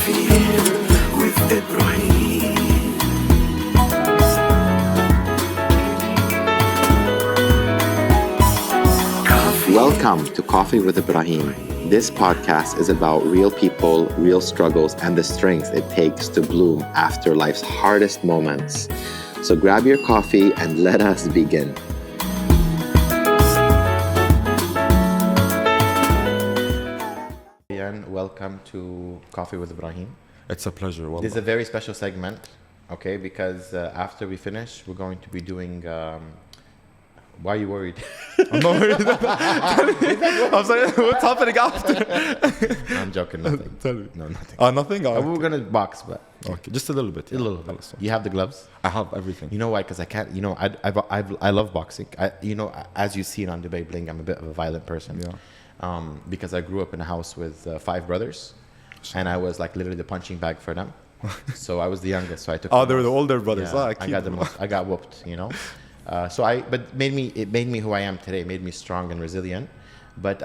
Coffee with Ebraheem. Welcome to Coffee with Ebraheem. This podcast is about real people, real struggles, and the strength it takes to bloom after life's hardest moments. So grab your coffee and let us begin. Rayan, welcome to Coffee with Ebraheem. It's a pleasure. This is a very special segment, okay? Because after we finish, we're going to be doing. Why are you worried? I'm not worried. I'm sorry. What's happening after? I'm joking. Nothing. Tell me. No, nothing. Nothing. We were gonna box, but Okay, just a little bit. a little bit. You have the gloves. I have everything. You know why? Because I can't. You know, I love boxing. As you see on Dubai Bling, I'm a bit of a violent person. Yeah. Because I grew up in a house with 5 brothers, and I was like literally the punching bag for them. So I was the youngest. So I took. Oh, they were the older brothers. Yeah, Ah, I got the most. I got whooped. You know. But it made me who I am today. It made me strong and resilient. But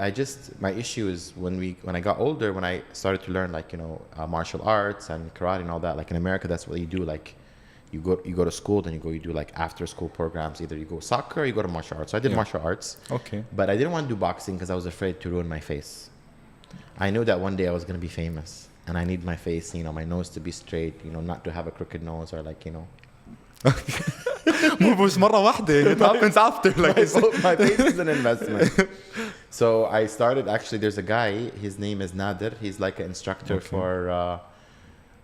my issue is when I got older, when I started to learn martial arts and karate and all that. Like in America, that's what you do. Like you go to school, then you do like after school programs. Either you go soccer or you go to martial arts. So I did martial arts. Okay. But I didn't want to do boxing because I was afraid to ruin my face. I knew that one day I was going to be famous, and I need my face, my nose to be straight, not to have a crooked nose or مش مرة واحدة. It happens after. Like my face is an investment. So I started. Actually, there's a guy. His name is Nader. He's like an instructor for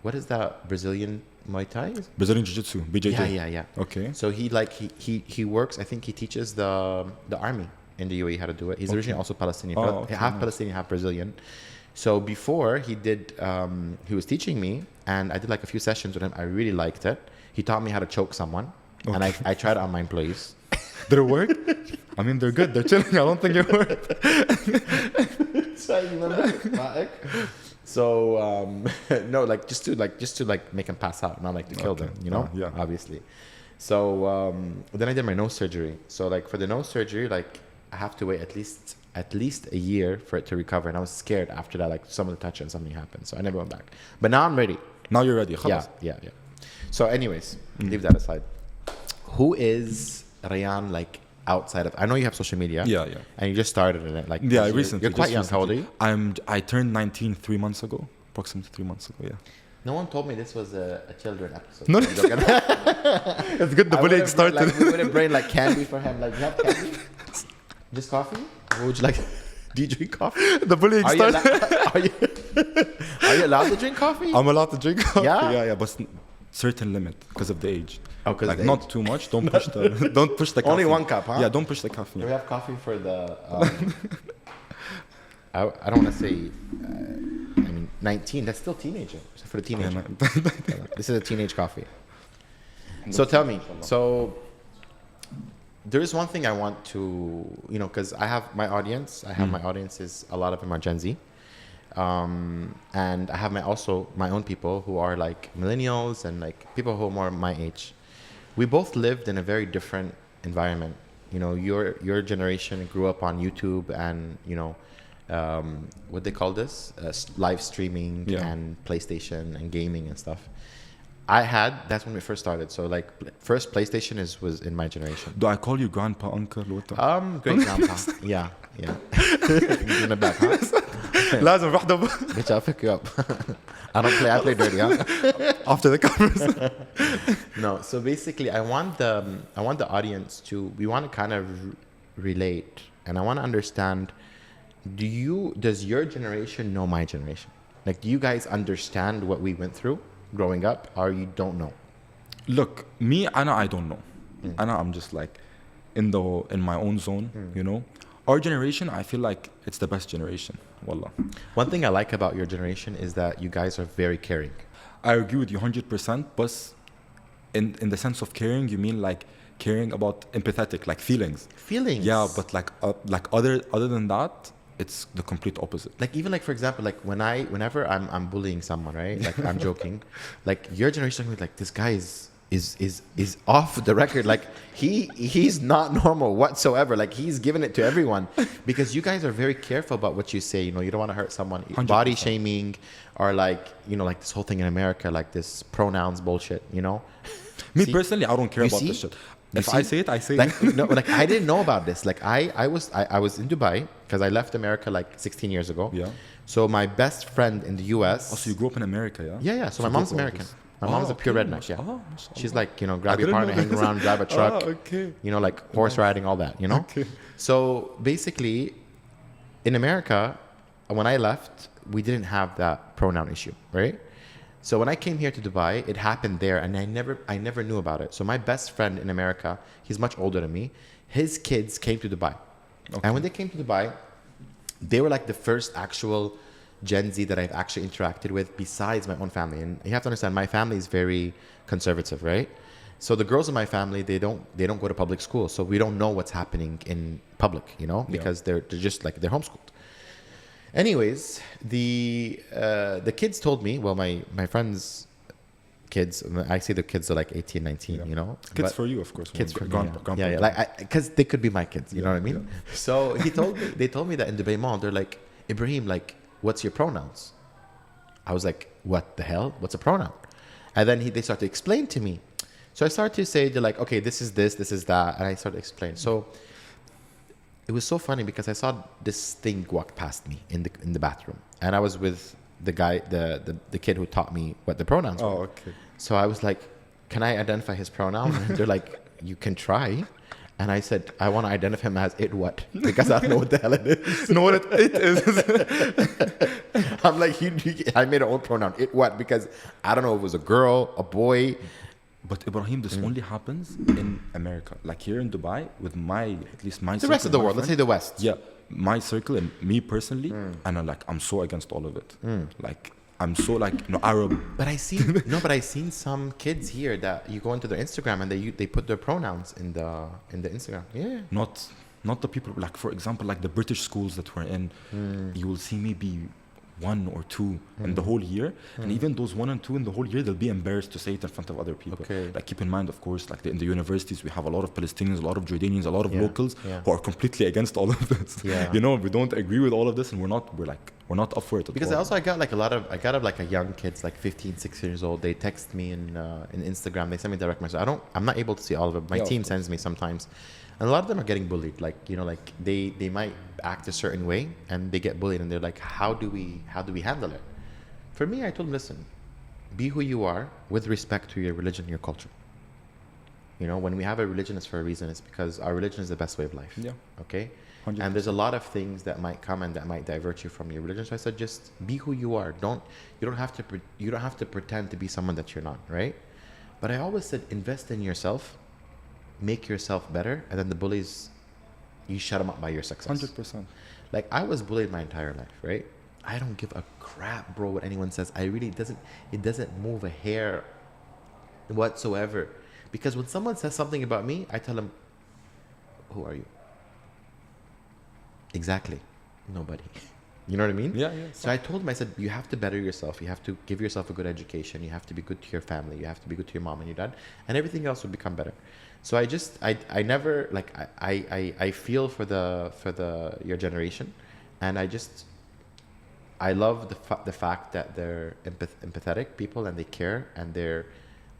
what is that Brazilian Muay Thai? Brazilian Jiu-Jitsu, BJJ. Yeah. Okay. So he works. I think he teaches the army in the UAE how to do it. He's originally also Palestinian, half Palestinian, half Brazilian. So before he was teaching me, and I did like a few sessions with him. I really liked it. He taught me how to choke someone, and I tried it on my employees. Did it work? I mean, they're good. They're chilling. I don't think it worked. So no, just to make them pass out, not like to kill them, Yeah. obviously. So then I did my nose surgery. So like for the nose surgery, like I have to wait at least a year for it to recover, and I was scared after that. Like someone touched it and something happened, so I never went back. But now I'm ready. Now you're ready. Yeah. So anyways, leave that aside. Who is Rayan like outside of? I know you have social media. Yeah. And you just started in it. Like Recently. You're quite young. How old are you? I turned 19 3 months ago. Approximately 3 months ago. Yeah. No one told me this was a children episode. No. I'm joking. It's good. The bullying started. We would have brain like candy for him. Like, you have candy? Just coffee? Or would you like? Do you drink coffee? The bullying started. Are you allowed to drink coffee? I'm allowed to drink coffee. Yeah? But certain limit because of the age. Oh, because like not too much. Don't push the Only caffeine. 1 cup, huh? Yeah, don't push the caffeine. Do we have coffee for the? I don't want to say. 19. That's still teenager. For the teenager. This is a teenage coffee. So tell me. So there is one thing I want to, because I have my audience. My audience is a lot of them are Gen Z. And I have my own people who are like millennials and like people who are more my age. We both lived in a very different environment. Your generation grew up on YouTube and what they call this live streaming and PlayStation and gaming and stuff. That's when we first started. So like first PlayStation was in my generation. Do I call you grandpa, uncle? Great grandpa. Yeah. In the back, huh? لازم واحدة Bitch, I'll pick you up. I play dirty, huh? after the cameras. No, so basically I want the audience we want to kind of relate, and I want to understand, does your generation know my generation? Like, do you guys understand what we went through growing up, or you don't know? Look, me, I don't know. I'm just like in my own zone, Our generation, I feel like it's the best generation. Wallah. One thing I like about your generation is that you guys are very caring. I agree with you 100%, but in the sense of caring, you mean like caring about empathetic, like feelings. Feelings. Yeah, but like other than that, it's the complete opposite. Like even like for example, like whenever I'm bullying someone, right? Like I'm joking. Like your generation is like, this guy is is off the record. Like he's not normal whatsoever. Like he's giving it to everyone because you guys are very careful about what you say. You know, you don't want to hurt someone. 100%. Body shaming or like, you know, like this whole thing in America, like this pronouns bullshit, you know? Me See? personally, I don't care You about see? this shit. You If see? I say it, I say Like, it. no, like I didn't know about this. Like I was in Dubai because I left America like 16 years ago. Yeah. So my best friend in the US. Oh, so you grew up in America, yeah? Yeah. So my you mom's grew up American. this- My mom's a pure okay. redneck. Yeah. Oh, mashallah. She's like, you know, grab I your didn't partner, know hang this. around, drive a truck. Okay. You know, like horse riding, all that. You know. Okay. So basically, in America, when I left, we didn't have that pronoun issue, right? So when I came here to Dubai, it happened there, and I never knew about it. So my best friend in America, he's much older than me. His kids came to Dubai, and when they came to Dubai, they were like the first actual Gen Z that I've actually interacted with besides my own family. And you have to understand, my family is very conservative, right? So the girls in my family, they don't go to public school, so we don't know what's happening in public, you know, because they're just like they're homeschooled. Anyways, the kids told me, well, my friends' kids, I say the kids are like 18, 19, you know. Kids but for you, of course. kids for grandpa. yeah, like because they could be my kids, you know what I mean. So they told me that in Dubai Mall, they're like, Ebraheem, like, what's your pronouns? I was like, what the hell? What's a pronoun? And then they started to explain to me. So I started to say, they're like, okay, this is this is that, and I started to explain. So it was so funny because I saw this thing walk past me in the bathroom, and I was with the guy, the kid who taught me what the pronouns were. Oh, okay. So I was like, can I identify his pronoun? And they're like, you can try. And I said, I want to identify him as it what? Because I don't know what the hell it is. You know what it is? I'm like, I made an own pronoun. It what? Because I don't know if it was a girl, a boy. But Ibrahim, this only happens in America. Like here in Dubai, with at least my The rest of the world, let's say the West. Yeah, my circle and me personally, and I'm so against all of it. Like, I'm so like, Arab. But I seen some kids here that you go into their Instagram and they put their pronouns in the Instagram. Yeah. Not the people, like, for example, like the British schools that we're in, you will see maybe 1 or 2 in the whole year, and even those 1 and 2 in the whole year, they'll be embarrassed to say it in front of other people. Okay. Like, keep in mind, of course, like in the universities, we have a lot of Palestinians, a lot of Jordanians, a lot of locals who are completely against all of this. Yeah. You know, we don't agree with all of this, and we're not up for it at Because all. I got like a young kids, like 15, 16 years old. They text me in Instagram. They send me direct messages. I'm not able to see all of it. My team sends me sometimes. And a lot of them are getting bullied. Like, you know, like they might act a certain way and they get bullied and they're like, how do we handle it? For me, I told them, listen, be who you are with respect to your religion, your culture. You know, when we have a religion, it's for a reason. It's because our religion is the best way of life. Yeah. Okay? 100%. And there's a lot of things that might come and that might divert you from your religion. So I said, just be who you are. You don't have to pretend to be someone that you're not, right? But I always said, invest in yourself, make yourself better, and then the bullies, you shut them up by your success. 100%. Like, I was bullied my entire life, right? I don't give a crap, bro, what anyone says. It doesn't move a hair whatsoever. Because when someone says something about me, I tell them, who are you? Exactly. Nobody. You know what I mean? Yeah. So I told him, I said, you have to better yourself. You have to give yourself a good education. You have to be good to your family. You have to be good to your mom and your dad. And everything else will become better. So I never, like, I feel for your generation. And I love the fact that they're empathetic people and they care and they're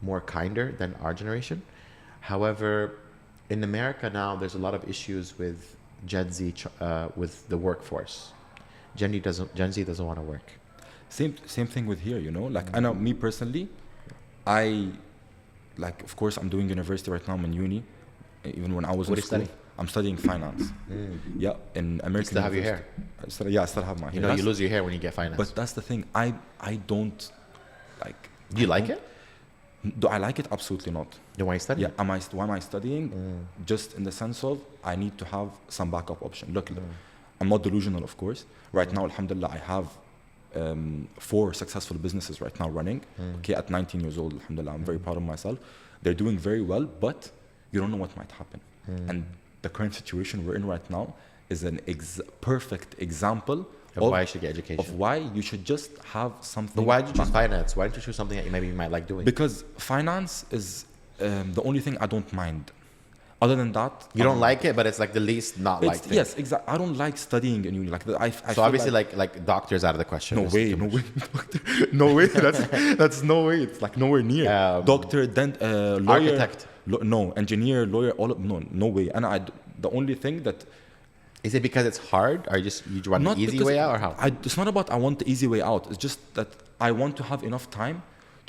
more kinder than our generation. However, in America now, there's a lot of issues with Gen Z, with the workforce. Gen Z doesn't want to work. Same thing with here, you know. Like, I know me personally, like, of course, I'm doing university right now. I'm in uni. Even when I was in school, I'm studying finance. Yeah, in American. You still have your hair? I still have my hair. You know, you lose your hair when you get finance. But that's the thing. I don't like. Do you like it? Do I like it? Absolutely not. Then why are you studying? Yeah. Why am I studying? Just in the sense of I need to have some backup option. Look, I'm not delusional, of course. Right now, alhamdulillah, I have 4 successful businesses right now running. Okay, at 19 years old, alhamdulillah, I'm very proud of myself. They're doing very well, but you don't know what might happen. And the current situation we're in right now is an perfect example of why you should get education. Of why you should just have something. But why did you choose finance? Why didn't you choose something that you might like doing? Because finance the only thing I don't mind. Other than that, You don't like it, but it's like the least not like thing. yes, exactly. I don't like studying in uni. Like I So feel obviously, like doctors out of the question. no It's way, too no much. way, no way. That's no way. It's like nowhere near. Doctor, lawyer, Architect. no, engineer, lawyer, no way. And the only thing that Is it because it's hard, or you want the easy because way out, or how? It's not about I want the easy way out. It's just that I want to have enough time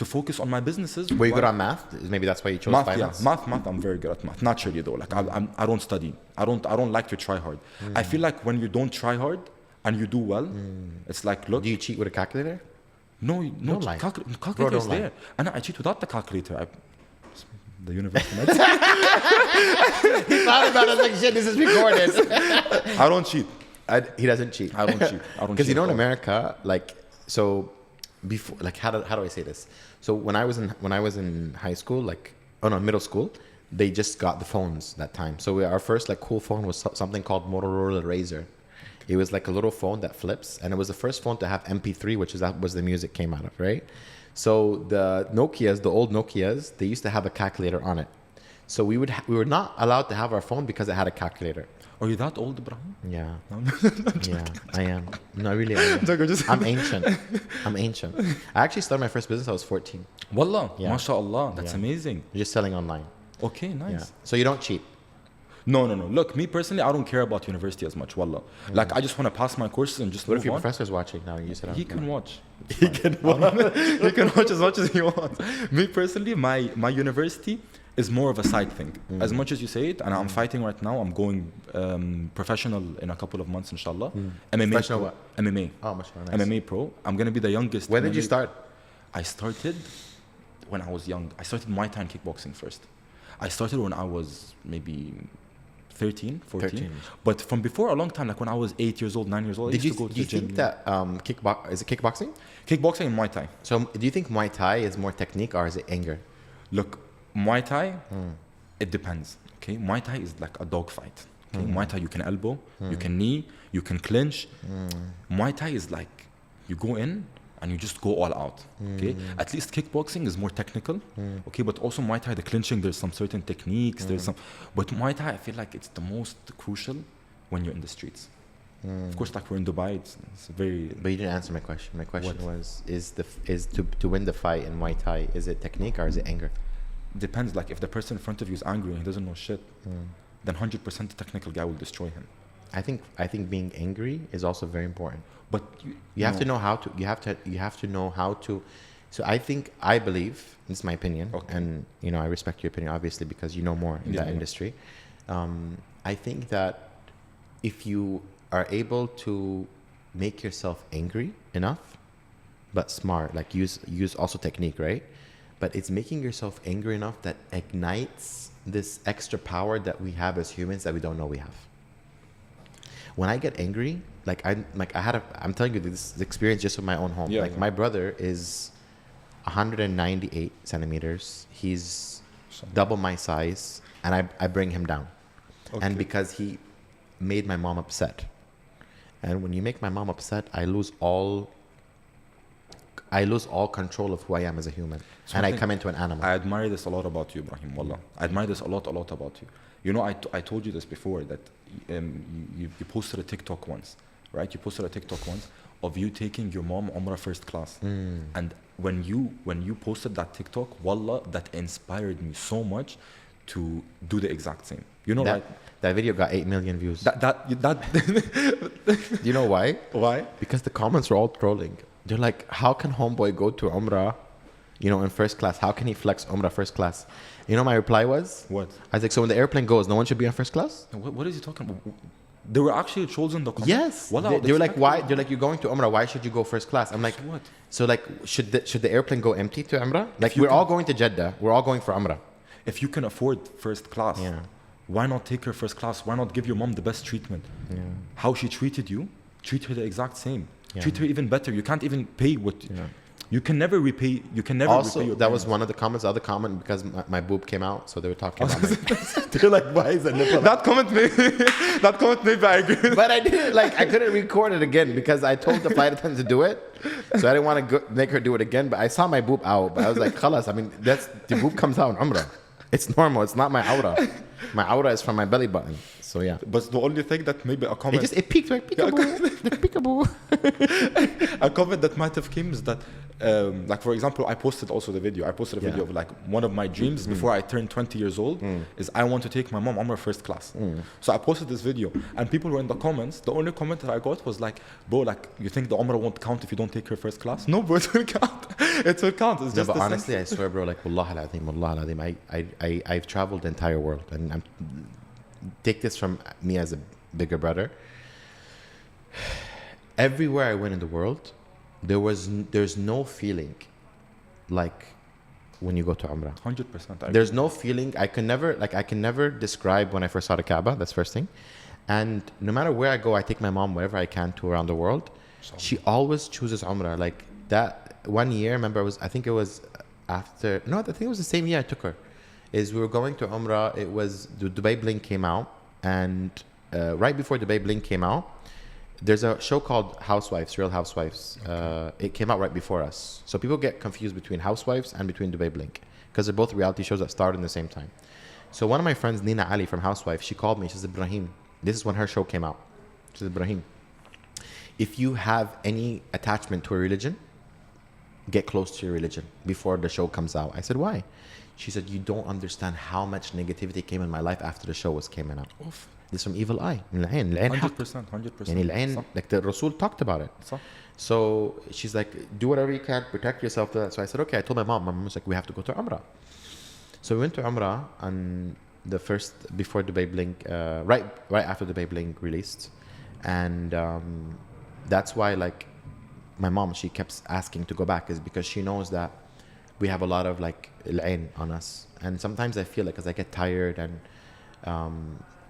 to focus on my businesses. Were you good on math? Maybe that's why you chose Math, finance. yeah, math. I'm very good at math. Naturally, though, like I don't study. I don't like to try hard. I feel like when you don't try hard and you do well, it's like look. Do you cheat with a calculator? No, Don't lie. calculator Bro, is don't there, and I cheat without the calculator. The universe. He thought about it like shit. This is recorded. I don't cheat. He doesn't cheat. I don't cheat. I don't Because you cheat know in at all. America, like so, before, like how do I say this? So when I was in high school, like middle school, they just got the phones that time. So our first like cool phone was something called Motorola Razr. It was like a little phone that flips, and it was the first phone to have MP3, that was the music came out of, right? So the Nokias, the old Nokias, they used to have a calculator on it. So we were not allowed to have our phone because it had a calculator. Are you that old, Ebraheem? Yeah. Yeah, I am. No, really, I am. I'm ancient. I'm ancient. I actually started my first business, I was 14. Wallah, Yeah. mashallah, that's Yeah. amazing. Just selling online. Okay, nice. Yeah. So you don't cheat. No. Look, me personally, I don't care about university as much. Wallah, like I just want to pass my courses and just What move if your on. professor's watching now? You said He can watch. He can He can watch as much as he wants. Me personally, my university is more of a side thing. As much as you say it, and I'm fighting right now. I'm going professional in a couple of months, inshallah. MMA Professional pro. what? MMA. Oh, mashallah, nice. MMA pro. I'm gonna be the youngest. When did you MMA start? I started when I was young. I started Muay Thai and kickboxing first. I started when I was maybe 13, 14. 13. But from before a long time, like when I was 8 years old, 9 years old, I Did used you to go to do you the gym. think that is it kickboxing? Kickboxing and Muay Thai. So do you think Muay Thai is more technique or is it anger? Look, Muay Thai, it depends. Okay, Muay Thai is like a dog fight. Okay, Muay Thai you can elbow, you can knee, you can clinch. Muay Thai is like you go in and you just go all out. Okay, at least kickboxing is more technical. Okay, but also Muay Thai, the clinching, there's some certain techniques. There's some, but Muay Thai, I feel like it's the most crucial when you're in the streets. Of course, like we're in Dubai, it's very. But you didn't answer my question. My question What? was: is to win the fight in Muay Thai? Is it technique or is it anger? Depends. Like if the person in front of you is angry and he doesn't know shit, then 100% the technical guy will destroy him. I think being angry is also very important. But You have to know how to. You have to know how to. So I believe, this is my opinion, Okay. and I respect your opinion obviously because you know more in Yeah, that yeah. industry. I think that if you are able to make yourself angry enough, but smart, like use also technique, right? But it's making yourself angry enough that ignites this extra power that we have as humans that we don't know we have. When I get angry, I'm telling you this experience just with my own home. Yeah, like yeah. my brother is 198 centimeters. He's double my size, and I bring him down. Okay. And because he made my mom upset. And when you make my mom upset, I lose all control of who I am as a human. And I come into an animal. I admire this a lot about you, Ebraheem. Wallah, I admire this a lot about you. You know, I told you this before that you posted a TikTok once, right? You posted a TikTok once of you taking your mom Umrah first class, and when you posted that TikTok, Wallah, that inspired me so much to do the exact same. You know, right? That video got 8 million views. That Do you know why? why? Because the comments were all trolling. They're like, how can homeboy go to Umrah, in first class? How can he flex Umrah first class? You know, my reply was? What? I was like, so when the airplane goes, no one should be on first class? What is he talking about? There were actually trolls in the comments. Yes. Wallah, They were like, why? They're like, you're going to Umrah. Why should you go first class? I'm like, So what? So like, should the airplane go empty to Umrah? Like, we're all going to Jeddah. We're all going for Umrah. If you can afford first class, Yeah. why not take her first class? Why not give your mom the best treatment? Yeah. How she treated you, treat her the exact same. Yeah. Treat her even better. You can't even pay what you can never repay. You can never Also, repay your that was parents. one of the comments. The other comment, because my boob came out, so they were talking about they're like, why is it nipple? that comment maybe I agree. But I didn't I couldn't record it again because I told the flight attendant to do it, so I didn't want to make her do it again. But I saw my boob out, but I was like, khalas. I mean, the boob comes out in Umrah. It's normal. It's not my aura. My aura is from my belly button. So yeah. But the only thing that maybe a It comment, just it peaked like peekaboo, like peekaboo. a comment that might have came is that, like for example, I posted also the video. I posted a video of like one of my dreams before I turned 20 years old is I want to take my mom Umrah first class. So I posted this video, and people were in the comments. The only comment that I got was like, "Bro, like you think the Umrah won't count if you don't take her first class?" No, bro, it will count. It will count. It's No, just but the honestly, I sense. swear, bro, like wallah al-azim, I've traveled the entire world, and I'm take this from me as a bigger brother. Everywhere I went in the world, there's no feeling like when you go to Umrah. 100%. There's no feeling. I can never describe when I first saw the Kaaba. That's first thing. And no matter where I go, I take my mom wherever I can to around the world. She always chooses Umrah. Like that one year, remember, I think it was the same year I took her. Is we were going to Umrah. It was the Dubai Bling came out, and right before Dubai Bling came out, there's a show called Housewives, Real Housewives. It came out right before us, so people get confused between Housewives and between Dubai Bling because they're both reality shows that started in the same time. So one of my friends, Nina Ali from Housewives, she called me. She says, "Ebraheem, this is when her show came out." She says, "Ebraheem, if you have any attachment to a religion, get close to your religion before the show comes out." I said, "Why?" She said, "You don't understand how much negativity came in my life after the show was came out." Oof. This from evil eye. العين حق. 100%. يعني العين, like the Rasul talked about it. صح. So she's like, do whatever you can, protect yourself. So I said, okay. I told my mom. My mom was like, we have to go to Umrah. So we went to Umrah on the first, before Dubai Bling, right after Dubai Bling released. And that's why, like, my mom, she kept asking to go back, is because she knows that we have a lot of like al-ain on us, and sometimes I feel like as I get tired, and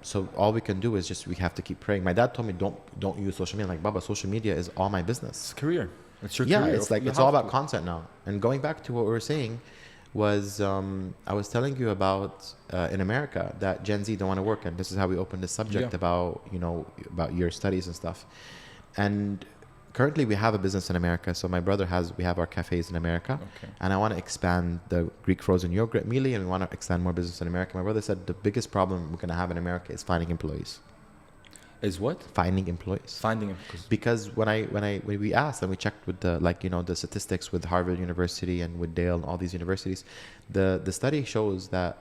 so all we can do is just we have to keep praying. My dad told me don't use social media. I'm like, Baba, social media is all my business. It's career. It's your Yeah, career. it's like You it's have all about to. content now. And going back to what we were saying was I was telling you about in America that Gen Z don't want to work, and this is how we opened the subject about about your studies and stuff. And currently we have a business in America. So my brother we have our cafes in America. Okay. And I want to expand the Greek frozen yogurt mealy, and we want to expand more business in America. My brother said the biggest problem we're going to have in America is finding employees. Is what? Finding employees. Finding. Because when we asked and we checked with the statistics with Harvard University and with Dale and all these universities, the study shows that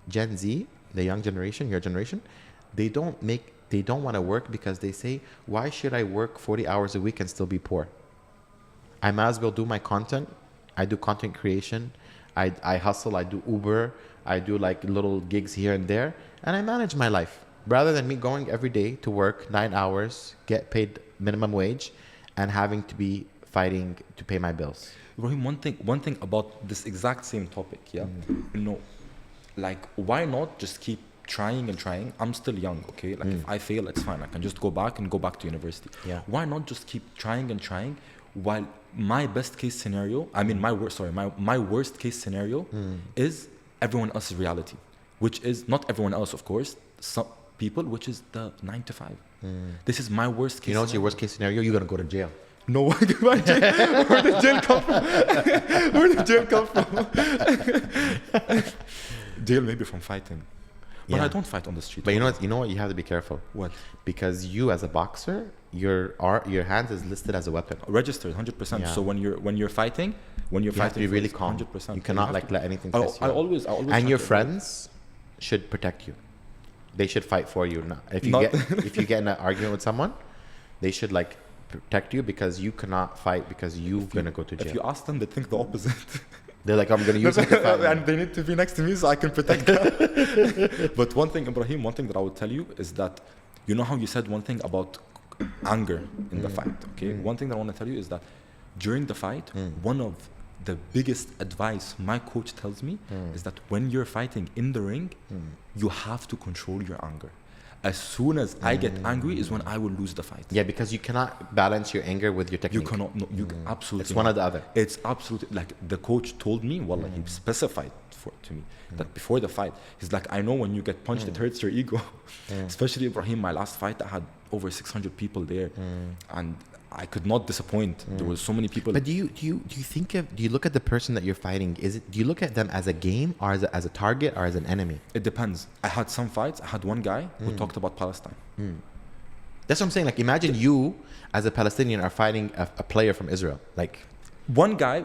Gen Z, the young generation, your generation, they don't want to work because they say, why should I work 40 hours a week and still be poor? I might as well do my content. I do content creation. I hustle. I do Uber. I do like little gigs here and there, and I manage my life rather than me going every day to work 9 hours, get paid minimum wage, and having to be fighting to pay my bills. Raheem, one thing about this exact same topic, like why not just keep trying and trying? I'm still young, okay? Like if I fail, it's fine. I can just go back to university. Yeah. Why not just keep trying and trying while my best case scenario, my worst case scenario is everyone else's reality, which is not everyone else, of course, some people, which is the 9 to 5. This is my worst case. You know what's your worst case scenario? You're going to go to jail. No, where did jail come from? Where did jail come from? Jail maybe from fighting. But Yeah. I don't fight on the street. But you know what? You have to be careful. What? Because you, as a boxer, your hands is listed as a weapon. Registered 100%. Yeah. So when you're fighting, You have to be really calm. 100%. You cannot like let anything test you. I always. And try your to- friends should protect you. They should fight for you. If you get in an argument with someone, they should like protect you, because you cannot fight because you're gonna go to jail. If you ask them, they think the opposite. They're like, I'm gonna use it to fight And me. they need to be next to me so I can protect them. But one thing, Ebraheem, that I would tell you is that, you know how you said one thing about anger in the fight, okay? One thing that I want to tell you is that during the fight, one of the biggest advice my coach tells me is that when you're fighting in the ring, you have to control your anger. As soon as I get angry is when I will lose the fight. Yeah, because you cannot balance your anger with your technique. You cannot, no, you absolutely. It's one or the other. It's absolutely, like the coach told me, wallah, he specified to me that before the fight, he's like, I know when you get punched, it hurts your ego. Especially Ebraheem, my last fight, I had over 600 people there. And I could not disappoint. There were so many people. But do you look at the person that you're fighting? Do you look at them as a game or as a target or as an enemy? It depends. I had some fights. I had one guy who talked about Palestine. That's what I'm saying. Like, imagine you as a Palestinian are fighting a player from Israel. Like one guy.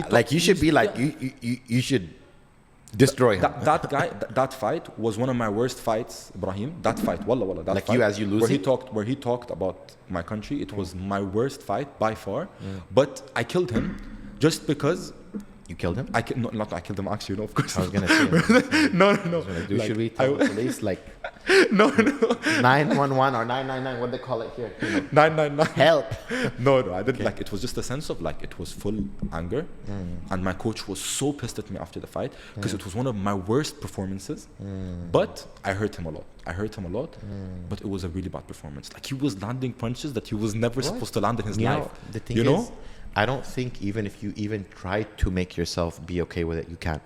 Like you should be like you should destroy him. That fight was one of my worst fights, Ebraheem. That fight, wallah, that like fight. you as you lose where he talked about my country. It was my worst fight by far. But I killed him just because. You killed him? I killed him actually. No, of course. I was gonna say. No. Like, should we tell the police like? No. 911 or 999? What they call it here? 999. Help. No. I didn't like. It was just a sense of like it was full anger, and my coach was so pissed at me after the fight because it was one of my worst performances. But I hurt him a lot. But it was a really bad performance. Like he was landing punches that he was never supposed to land in his life. The thing is, I don't think even if you even try to make yourself be okay with it, you can't.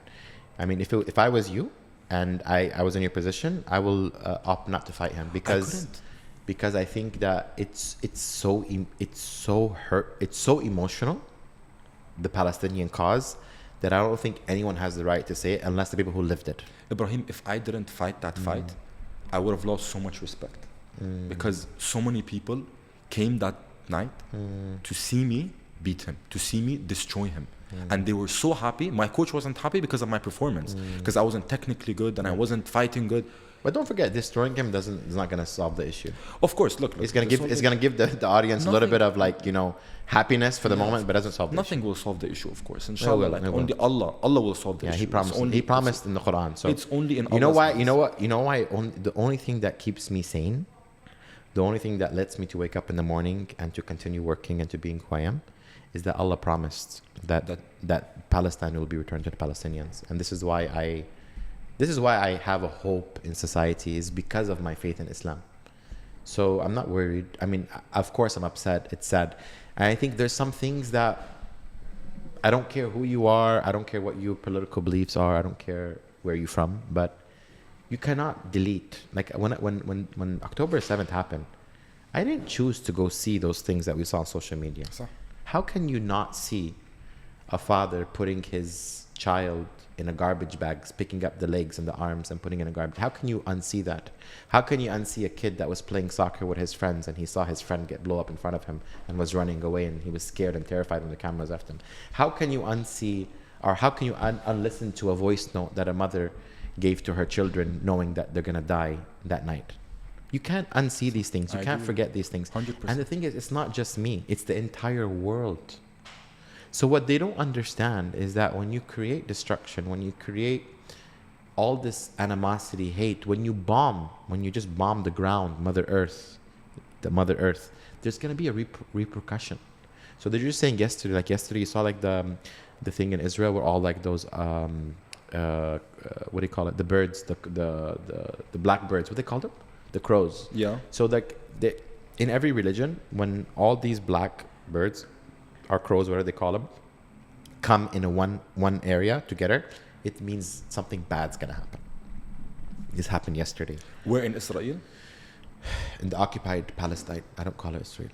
I mean, if I was you and I was in your position, I will opt not to fight him because I think that it's so emotional, the Palestinian cause, that I don't think anyone has the right to say it unless the people who lived it. Ibrahim, if I didn't fight that fight, I would have lost so much respect because so many people came that night to see me beat him, to see me destroy him. And they were so happy. My coach wasn't happy because of my performance, because I wasn't technically good and I wasn't fighting good. But don't forget, destroying him is not going to solve the issue. Of course, look, it's going to give the audience a little bit of like, happiness for the moment, but doesn't solve the nothing issue. will solve the issue, of course. Inshallah, only Allah will solve the issue. He promised in the Quran. So it's only in Allah's hands. You know why the only thing that keeps me sane, the only thing that lets me to wake up in the morning and to continue working and to being who I am, is that Allah promised that Palestine will be returned to the Palestinians. And this is why I have a hope in society, is because of my faith in Islam. So I'm not worried. I mean, of course I'm upset. It's sad. And I think there's some things that I don't care who you are. I don't care what your political beliefs are. I don't care where you're from. But you cannot delete. Like when October 7th happened, I didn't choose to go see those things that we saw on social media. How can you not see a father putting his child in a garbage bag, picking up the legs and the arms and putting in a garbage? How can you unsee that? How can you unsee a kid that was playing soccer with his friends and he saw his friend get blow up in front of him and was running away and he was scared and terrified when the cameras left him? How can you unsee, or how can you unlisten to a voice note that a mother gave to her children knowing that they're going to die that night? You can't unsee these things. You can't forget these things. 100%. And the thing is, it's not just me. It's the entire world. So what they don't understand is that when you create destruction, when you create all this animosity, hate, when you just bomb the ground, Mother Earth, there's going to be a repercussion. So they're just saying yesterday you saw like the thing in Israel where all like those what do you call it? The birds, the black birds, what they called them? The crows. Yeah. So like in every religion, when all these black birds or crows, whatever they call them, come in a one area together, it means something bad's gonna happen. This happened yesterday. Where in Israel? In the occupied Palestine. I don't call it Israel.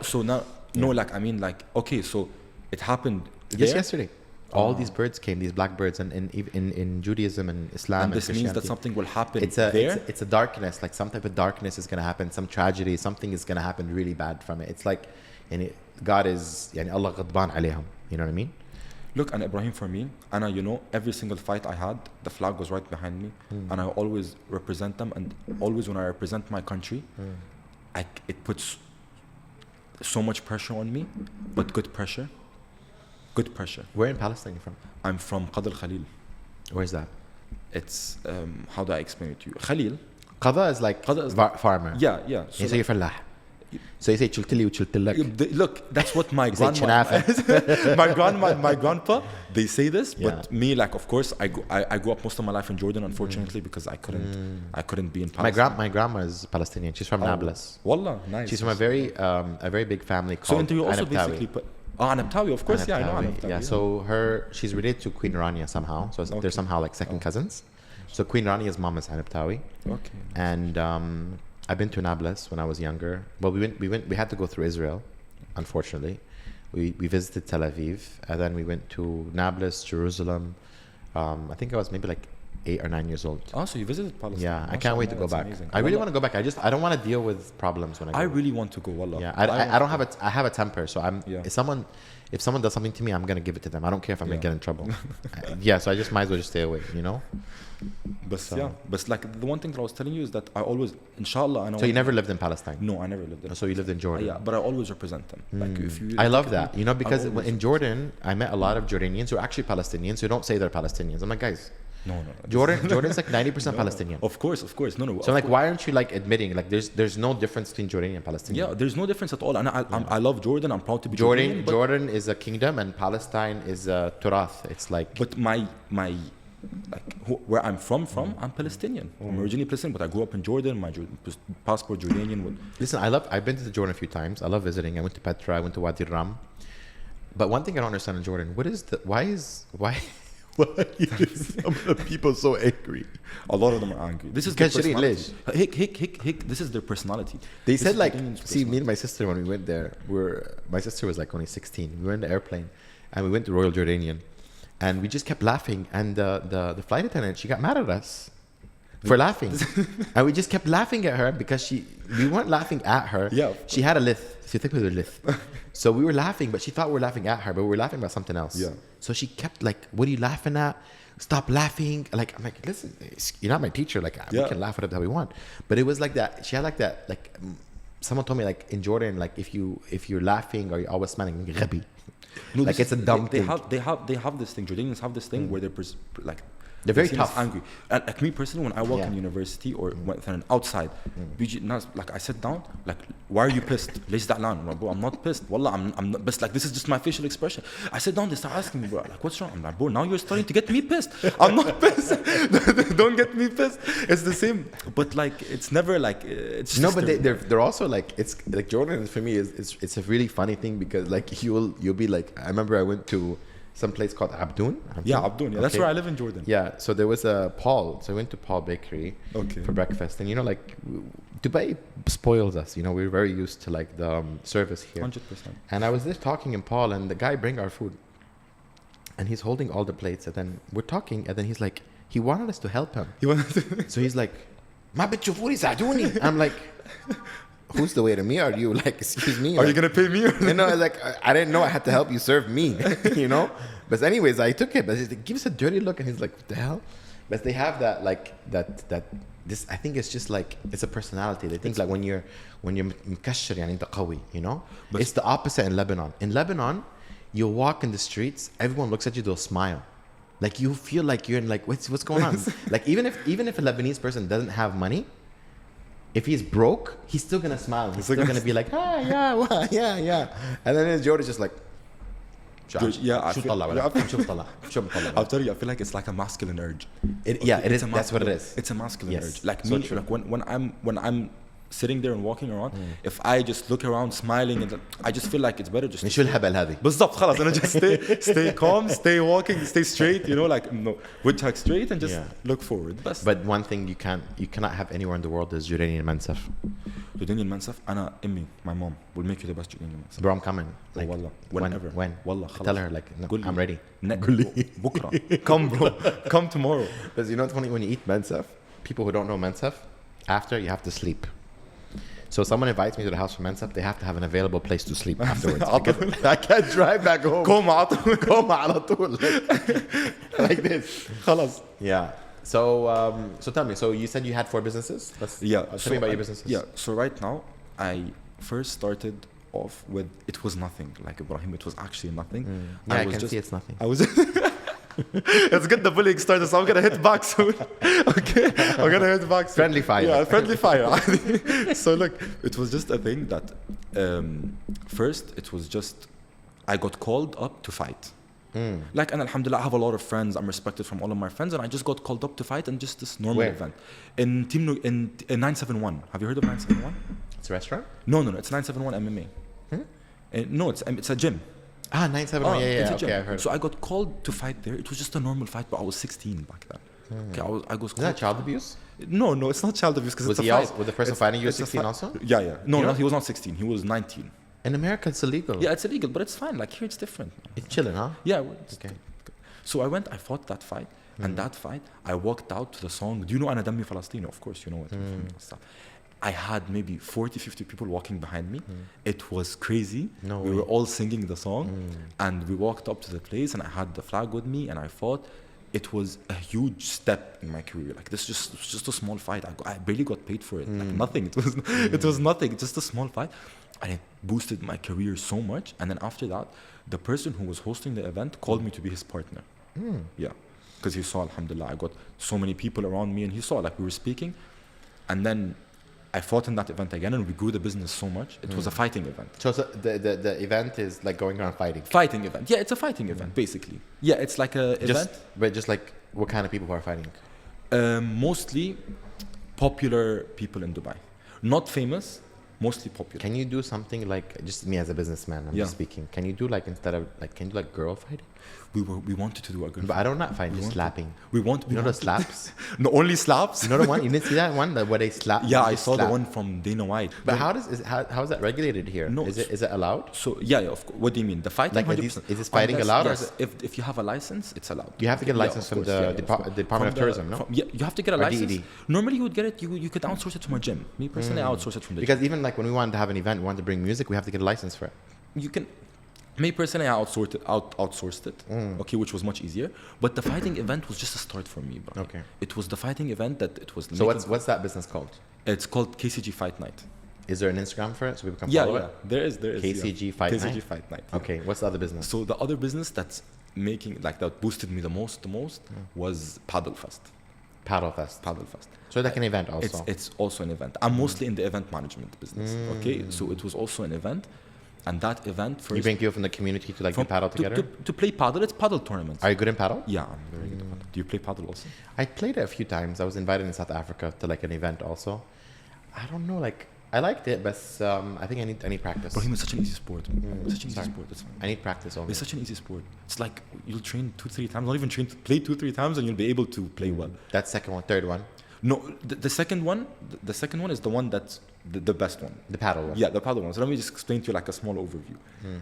So now, no, like I mean, like okay, so it happened yesterday. All these birds came, these black birds, and in Judaism and Islam and this means that something will happen it's a darkness, like some type of darkness is going to happen, some tragedy, something is going to happen really bad from it. It's like, God is, Allah ghadban alayhim, you know what I mean? Look, and Ebraheem, for me, Anna, every single fight I had, the flag was right behind me, and I always represent them, and always when I represent my country, it puts so much pressure on me, but good pressure. Where in Palestine are you from? I'm from Qad al-Khalil. Where's that? It's how do I explain it to you? Khalil. Qada is like farmer. Yeah. So you say fallah. So you say chultili chultilak. Look, that's what my grandma, my grandpa, they say this, but me, like, of course, I grew up most of my life in Jordan, unfortunately, because I couldn't be in Palestine. My grandma is Palestinian. She's from Nablus. Wallah, nice. She's from a very big family called So you also basically Anabtawi, of course, I know Anabtawi. Yeah, so she's related to Queen Rania somehow. So they're somehow like second cousins. So Queen Rania's mom is Anabtawi. Okay. And I've been to Nablus when I was younger. Well, we had to go through Israel, unfortunately. We visited Tel Aviv, and then we went to Nablus, Jerusalem. I think I was maybe like 8 or 9 years old. Oh, so you visited Palestine? Yeah, I can't wait to go back. Amazing. I really want to go back. I don't want to deal with problems when I go. I really want to go, wallah. Yeah, I have a temper, so Yeah. if someone does something to me, I'm gonna give it to them. I don't care if I'm gonna Yeah. get in trouble. Yeah, so I just might as well just stay away, you know. But So- yeah, but like the one thing that I was telling you is that I always, inshallah, I know. So you never lived in Palestine. No, I never lived there. So you lived in Jordan. Yeah, but I always represent them. Like if you. I love look at that, me, you know, because I always in Jordan, I met a lot of Jordanians who are actually Palestinians who don't say they're Palestinians. I'm like, guys, No. Jordan's like 90% Palestinian. Of course. No. So of like, course. why aren't you like admitting like there's no difference between Jordanian and Palestinian? Yeah, there's no difference at all. And I love Jordan. I'm proud to be Jordan Jordanian. But, Jordan is a kingdom and Palestine is a turath. It's like but my where I'm from, I'm Palestinian. I'm originally Palestinian, but I grew up in Jordan. My passport Jordanian. listen, I've been to Jordan a few times. I love visiting. I went to Petra, I went to Wadi Ram. But one thing I don't understand in Jordan, why is some of the people so angry? A lot of them are angry. This is their Kashri personality. Hick. This is their personality. They This said is like, Jordanians' see, me personality. and my sister, when we went there, my sister was like only 16. We were in the airplane and we went to Royal Jordanian and we just kept laughing. And the flight attendant, she got mad at us for laughing. And we just kept laughing at her because we weren't laughing at her. Yeah. She had a lith. She took me to the lith. So we were laughing, but she thought we were laughing at her, but we were laughing about something else. Yeah. So she kept like, what are you laughing at? Stop laughing. Like, I'm like, listen, you're not my teacher. Like, we Yeah. can laugh whatever we want. But it was like that. She had like that, like, someone told me like in Jordan, like if you're laughing or you're always smiling, ghabi. No, Like, this it's a dumb they thing. They have this thing. Jordanians have this thing where They're very seen as tough. angry. And like me personally, when I walk Yeah. in university or when outside, like I sit down, like why are you pissed? ليش زعلان? Bro, I'm not pissed. Wallah, I'm not, but like this is just my facial expression. I sit down, they start asking me, bro, like what's wrong? I'm like, bro, now you're starting to get me pissed. I'm not pissed. Don't get me pissed. It's the same, but like it's never like it's. No, just but their- they're also like, it's like Jordan for me is it's a really funny thing because like you'll be like, I remember I went to some place called Abdun. Yeah, Abdun. Yeah, that's Okay. where I live in Jordan. Yeah, so there was a Paul. So I went to Paul Bakery Okay. for breakfast, and you know, like Dubai spoils us. You know, we're very used to like the service here. 100%. And I was there talking in Paul, and the guy bring our food, and he's holding all the plates, and then we're talking, and then he's like, he wanted us to help him. You want to? So he's like, "Ma بتشوفوني ساعدوني." I'm like, who's the waiter, me or you? Like, excuse me. Are you like, gonna pay me? Or you know, like I didn't know I had to help you serve me, you know. But anyways, I took it. But he gives a dirty look, and he's like, "What the hell?" But they have that like that. This I think it's just like it's a personality. They think like when you're مكشر يعني أنت قوي, you know. But- It's the opposite in Lebanon. In Lebanon, you walk in the streets, everyone looks at you, they'll smile. Like you feel like you're in like what's going on? Like even if a Lebanese person doesn't have money, if he's broke, he's still gonna smile. He's still gonna be like, yeah, well, yeah. And then his Jordan's just like, Yeah, I شو feel- مطلع yeah, ولا شو مطلع شو مطلع. I'll tell you, I feel like it's like a masculine urge. It is. a That's what it masculine- is. It's a masculine Yes, urge. Like so me, true. like when I'm sitting there and walking around, if I just look around smiling and I just feel like it's better just. شو الهبل هذه؟ بالضبط خلاص أنا just stay calm, stay walking, stay straight, you know, like no, وجهك straight and just Yeah. look forward. بس. But one thing you cannot have anywhere in the world is Jordanian mansaf. Jordanian mansaf أنا أمي my mom will make you the best Jordanian mansaf. Bro, I'm coming. Like, والله when? whenever. When? والله خلاص. Tell her like, no, قولي. I'm ready. قول لي بكرة. Come bro, come tomorrow. Because you know what's funny? When you eat mansaf, people who don't know mansaf, after you have to sleep. So someone invites me to the house for mansaf, they have to have an available place to sleep afterwards. Because I can't drive back home. Come على طول. Come على طول. Like this. خلاص. Yeah. So tell me. So you said you had 4 businesses. Yeah. Tell me about your businesses. Yeah. So right now, I first started off with it was nothing. Like Ebraheem, it was actually nothing. Yeah, I was can see it's nothing. I was. It's good the bullying started, so I'm gonna hit back soon. Okay, I'm gonna hit back soon. Friendly fire. Yeah, friendly fire. So look, it was just a thing that first it was just I got called up to fight. Like, and alhamdulillah, I have a lot of friends. I'm respected from all of my friends, and I just got called up to fight in just this normal Where? event in Team in 971. Have you heard of 971? It's a restaurant? No, it's 971 MMA. No, it's a gym. Ah, 971. Oh, Yeah. it's a gym. Okay, I heard. So I got called to fight there. It was just a normal fight, but I was 16 back then. Okay, I was Is that child abuse? No, it's not child abuse because Was it's he a fight. also, was the person fighting you It's a 16 fight. also? Yeah. No, You know- he was not 16. He was 19. In America, it's illegal. Yeah, it's illegal, but it's fine. Like here, it's different. It's chilling, huh? Yeah. Okay. So I fought that fight, and that fight, I walked out to the song. Do you know Ana Dami Falastini? Of course, you know it. Stuff. I had maybe 40, 50 people walking behind me. It was crazy. No we way. were all singing the song, and we walked up to the place, and I had the flag with me, and I fought. It was a huge step in my career. Like this, it was just a small fight. I barely got paid for it. Like nothing. It was nothing. Just a small fight, and it boosted my career so much. And then after that, the person who was hosting the event called me to be his partner. Yeah, because he saw, alhamdulillah, I got so many people around me, and he saw like we were speaking, and then I fought in that event again, and we grew the business so much. It was a fighting event. So the event is like going around fighting. Fighting event. Yeah, it's a fighting event basically. Yeah, it's like a event. But just like what kind of people are fighting? Mostly popular people in Dubai, not famous, mostly popular. Can you do something like, just me as a businessman, I'm just speaking. Can you do like, instead of like, can you do like girl fighting? We wanted to do a good. But I don't not fight, just slapping. We want. You know the slaps? No, only slaps. You know the one? You didn't see that one? Where they slap? Yeah, I just saw slap. the one from Dana White. But how is that regulated here? No, Is it allowed? So yeah, of course. What do you mean? The fighting? Like, 100%. is this fighting allowed? Yes, if you have a license, it's allowed. You have to get a license of from course, the of course. Department of Tourism, no? Yeah, you have to get a Or license. DED. Normally, you would get it. You could outsource it from a gym. Me personally, I outsource it from the gym. Because even like when we wanted to have an event, we wanted to bring music, we have to get a license for it. You can. Me personally, I outsourced it. Okay, which was much easier. But the fighting event was just a start for me, bro. Okay. It was the fighting event that it was. So what's that business called? It's called KCG Fight Night. Is there an Instagram for it so people can Yeah, follow yeah. it? There is. KCG Fight Night? KCG Fight Night. Yeah. Okay, what's the other business? So the other business that's making that boosted me the most was Paddle Fest. Paddle Fest. Paddle Fest. So like an event also. It's also an event. I'm mostly in the event management business. Okay, so it was also an event, and that event first. You bring people from the community to like do paddle together? To play paddle. It's paddle tournaments. Are you good in paddle? Yeah, I'm very good at paddle. Do you play paddle also? I played it a few times. I was invited in South Africa to like an event also. I don't know, like I liked it, but I think I need practice. Ibraheem, it's such an easy sport. It's such an easy Sorry. sport. It's fine. I need practice only. It's such an easy sport. It's like you'll train 2-3 times, not even train to play 2-3 times, and you'll be able to play well. That's second one, third one. No, the second one, the second one is the one that's the best one. The paddle one. Yeah, the paddle one. So let me just explain to you like a small overview.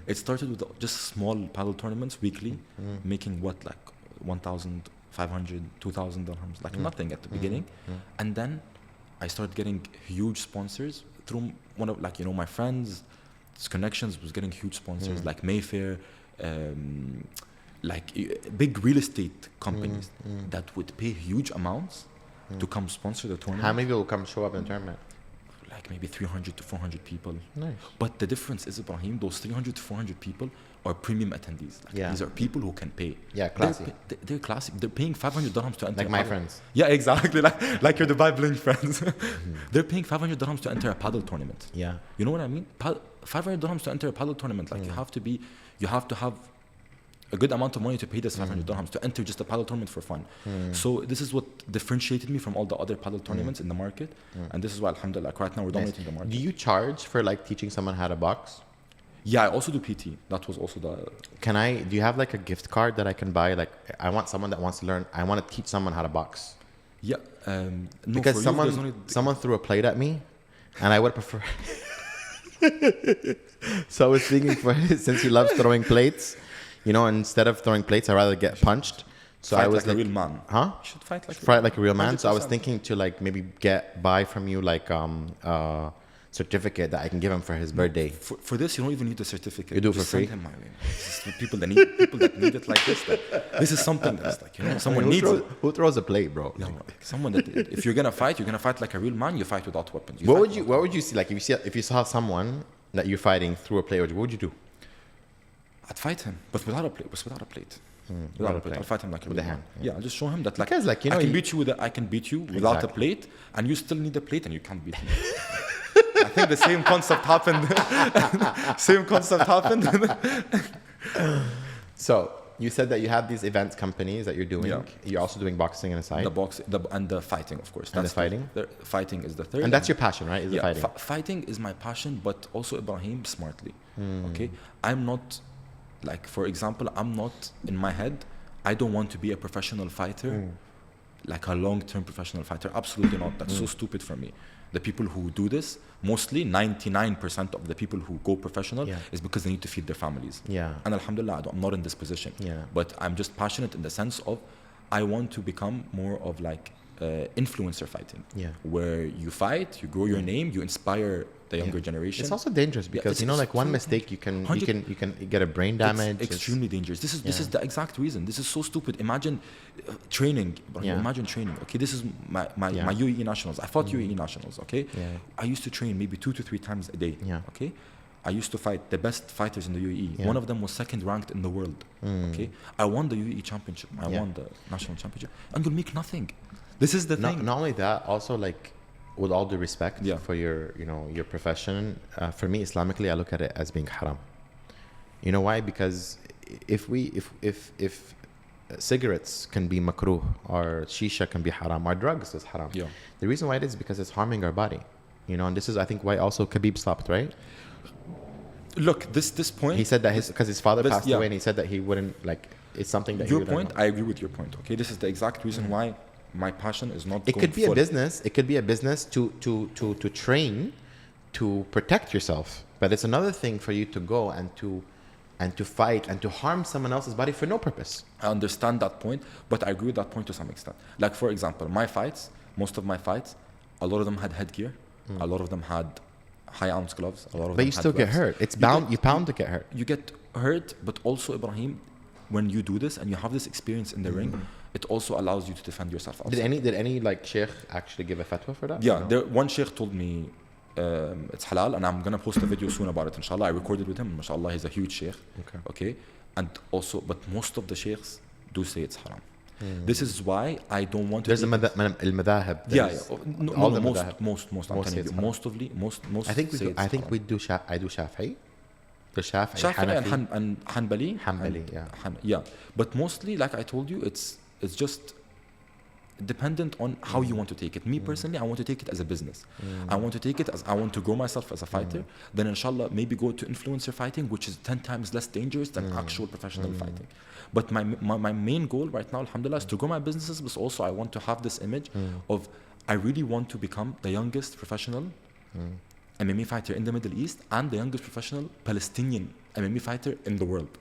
It started with just small paddle tournaments weekly, making what like 1,500, 2,000 dirhams, like nothing at the beginning, and then I started getting huge sponsors through one of my friends' connections was getting huge sponsors like Mayfair, big real estate companies that would pay huge amounts to come sponsor the tournament. How many people will come show up in the tournament? Like maybe 300 to 400 people. Nice. But the difference is, Ibraheem, those 300 to 400 people are premium attendees. Like Yeah. These are people who can pay. Yeah, classy. They're classic. They're paying 500 dirhams to enter. Like a my paddle. friends. Yeah, exactly. Like your Dubai Bling friends. They're paying 500 dirhams to enter a paddle tournament. Yeah. You know what I mean? 500 dirhams to enter a paddle tournament. Like you have to have a good amount of money to pay this 500 dirhams to enter just a paddle tournament for fun. So this is what differentiated me from all the other paddle tournaments in the market. And this is why, alhamdulillah, right now we're dominating the market. Do you charge for like teaching someone how to box? Yeah, I also do PT. That was also the... Do you have like a gift card that I can buy? Like I want someone that wants to learn, I want to teach someone how to box. Yeah. No, Because for you, there's only... someone threw a plate at me and I would prefer... So I was thinking since he loves throwing plates, instead of throwing plates, I'd rather get punched. So fight I was like a real man. Huh? You should fight like a real man. 100%. So I was thinking to like maybe buy from you like certificate that I can give him for his birthday. For this, you don't even need a certificate. You do it Just for free? Send him my way. This is people that need it like this. This is something that's like, someone Who needs throws, it. who throws a plate, bro? No, someone that if you're gonna fight like a real man. You fight without weapons. What would you see? Like if you saw someone that you're fighting through a plate, what would you do? I'd fight him, but without a plate. Without a plate. I'll fight him like a With real a man. hand. Yeah, I'll just show him that like Because, like, I can beat you I can beat you without a Exactly. plate, and you still need a plate, and you can't beat me. I think the same concept happened. So you said that you have these events companies that you're doing. Yeah. You're also doing boxing on the side. And the fighting, of course. And the fighting? Fighting is the third. And that's your passion, right? Is the yeah, fighting? Fighting is my passion, but also Ibraheem smartly. Hmm. Okay, I'm not like, for example, I'm not in my head. I don't want to be a professional fighter like a long-term professional fighter. Absolutely not. That's so stupid for me. The people who do this, mostly 99% of the people who go professional is because they need to feed their families. Yeah. And alhamdulillah, I'm not in this position. Yeah. But I'm just passionate in the sense of I want to become more of like influencer fighting. Yeah. Where you fight, you grow your name, you inspire the younger generation. It's also dangerous because you know, like one mistake you can get a brain damage. It's extremely dangerous. This is the exact reason. This is so stupid. Imagine training. Imagine training. Okay, this is my UAE nationals. I fought UAE nationals. Okay, I used to train maybe 2 to 3 times a day. Okay, I used to fight the best fighters in the UAE. One of them was second ranked in the world. Okay, I won the UAE championship. I won the national championship, and you'll make nothing. This is the thing. Not only that, also like, with all due respect for your, your profession, for me, Islamically, I look at it as being haram. You know why? Because if cigarettes can be makruh, or shisha can be haram, or drugs is haram. Yeah. The reason why it is because it's harming our body. And this is, I think, why also Khabib stopped, right? Look, this point. He said that because his father passed away, and he said that he wouldn't like. It's something that your point. I agree with your point. Okay, this is the exact reason why my passion is not. It could be a business. It could be a business to train, to protect yourself. But it's another thing for you to go and to fight and to harm someone else's body for no purpose. I understand that point, but I agree with that point to some extent. Like for example, my fights, most of my fights, a lot of them had headgear, a lot of them had high ounce gloves, a lot of them. But you still get hurt. It's bound. You bound to get hurt. You get hurt, but also Ebraheem, when you do this and you have this experience in the ring, it also allows you to defend yourself outside. Did any like sheikh actually give a fatwa for that? Yeah, one sheikh told me it's halal, and I'm gonna post a video soon about it. Inshallah, I recorded with him. Mashallah, he's a huge sheikh. Okay, and also, but most of the sheikhs do say it's haram. This is why I don't want to. There's al-madahib. Most. I think we do. I do Shafi'i. The Shafi'i and Hanbali. Yeah. But mostly, like I told you, it's just dependent on how you want to take it. Me personally, I want to take it as a business. I want to take it as I want to grow myself as a fighter. Then inshallah, maybe go to influencer fighting, which is 10 times less dangerous than actual professional fighting. But my main goal right now, alhamdulillah, is to grow my businesses, but also I want to have this image of I really want to become the youngest professional MMA fighter in the Middle East and the youngest professional Palestinian MMA fighter in the world.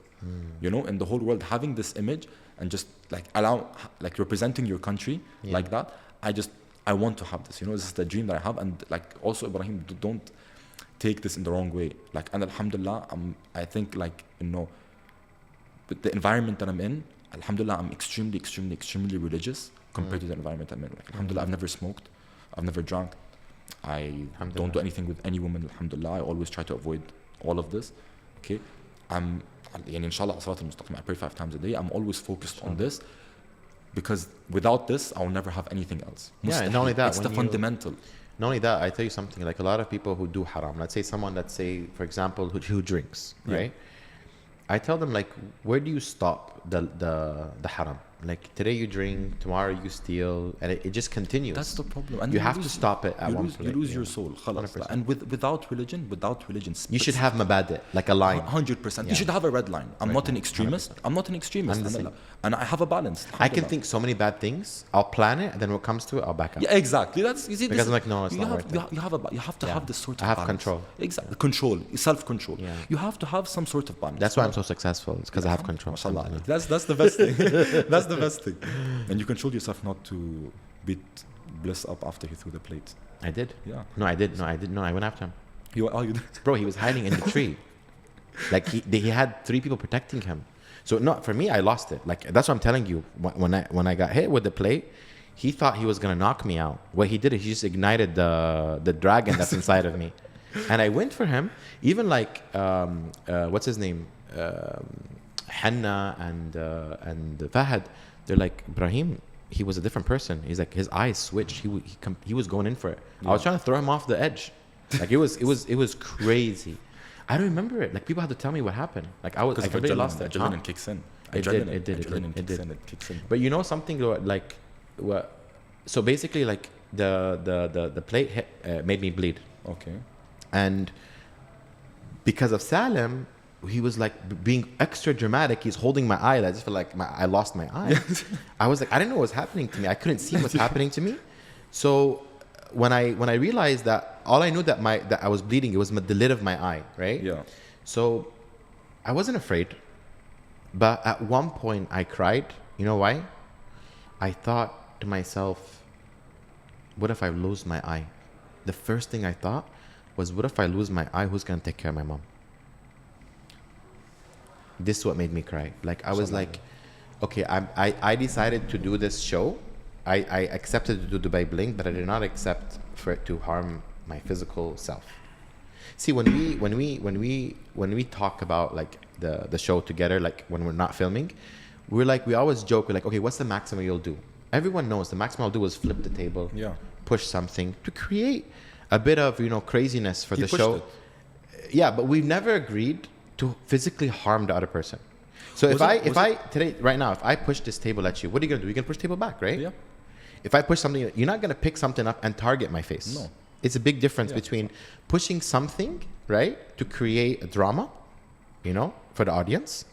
In the whole world, having this image and just like representing your country like that. I want to have this. This is the dream that I have. And like also, Ebraheem, don't take this in the wrong way. Like, and alhamdulillah, I think like, with the environment that I'm in, alhamdulillah, I'm extremely religious compared to the environment I'm in. Like, alhamdulillah, I've never smoked, I've never drunk, I don't do anything with any woman, alhamdulillah. I always try to avoid all of this. Okay, inshallah, salat al-mustaqim, I pray 5 times a day. I'm always focused on this because without this, I'll never have anything else. And not only that, it's the fundamental. Not only that, I tell you something, like a lot of people who do haram, let's say someone, for example, who drinks, right? I tell them, like, where do you stop the haram? Like, today you drink, tomorrow you steal, and it just continues. That's the problem. And you have to stop it at one point. You lose your soul. And without religion, you should have mabadi', like a line. 100%. You should have a red line. I'm not an extremist. 100%. And I have a balance. I can think so many bad things. I'll plan it, and then when it comes to it, I'll back up. Yeah, exactly. Because I'm like, no, it's not worth it. You have to have this sort of balance. I have balance. control. Exactly. Control. Self-control. Yeah. You have to have some sort of balance. That's why I'm so successful. It's because I have control. Mashallah. That's the best thing. That's the best thing. And you controlled yourself not to beat Bliss up after he threw the plate. I did. Yeah. No, I did. No, I went after him. You did? Bro, he was hiding in the tree. Like he had 3 people protecting him. So no, for me, I lost it. Like, that's what I'm telling you. When I got hit with the plate, he thought he was gonna knock me out. What he did is he just ignited the dragon that's inside of me, and I went for him. Even like what's his name, Hanna and Fahad. They're like, Ebraheem, he was a different person. He's like, his eyes switched. He was going in for it. I was trying to throw him off the edge. Like, it was crazy. I don't remember it. Like, people had to tell me what happened. Like, I really lost it. Adrenaline kicks in. It did. But you know something, like, what? So basically, like, the plate made me bleed. Okay. And because of Salim, he was like being extra dramatic. He's holding my eye. I just felt like I lost my eye. I was like, I didn't know what was happening to me. I couldn't see what's happening to me. So when I realized that, all I knew that I was bleeding, it was the lid of my eye, right? Yeah. So I wasn't afraid, but at one point I cried. You know why? I thought to myself, what if I lose my eye? The first thing I thought was, what if I lose my eye? Who's gonna take care of my mom? This is what made me cry. Like I was like, okay, I decided to do this show. I accepted to do Dubai Bling, but I did not accept for it to harm my physical self. See, when we talk about like the show together, like when we're not filming, we always joke, we're like, okay, what's the maximum you'll do? Everyone knows the maximum I'll do is flip the table, push something to create a bit of, you know, craziness for the show. Yeah, but we've never agreed to physically harm the other person. So if I today, right now, if I push this table at you, what are you gonna do? You're gonna push the table back, right? Yeah. If I push something, you're not gonna pick something up and target my face. No. It's a big difference between pushing something, right, to create a drama, you know, for the audience,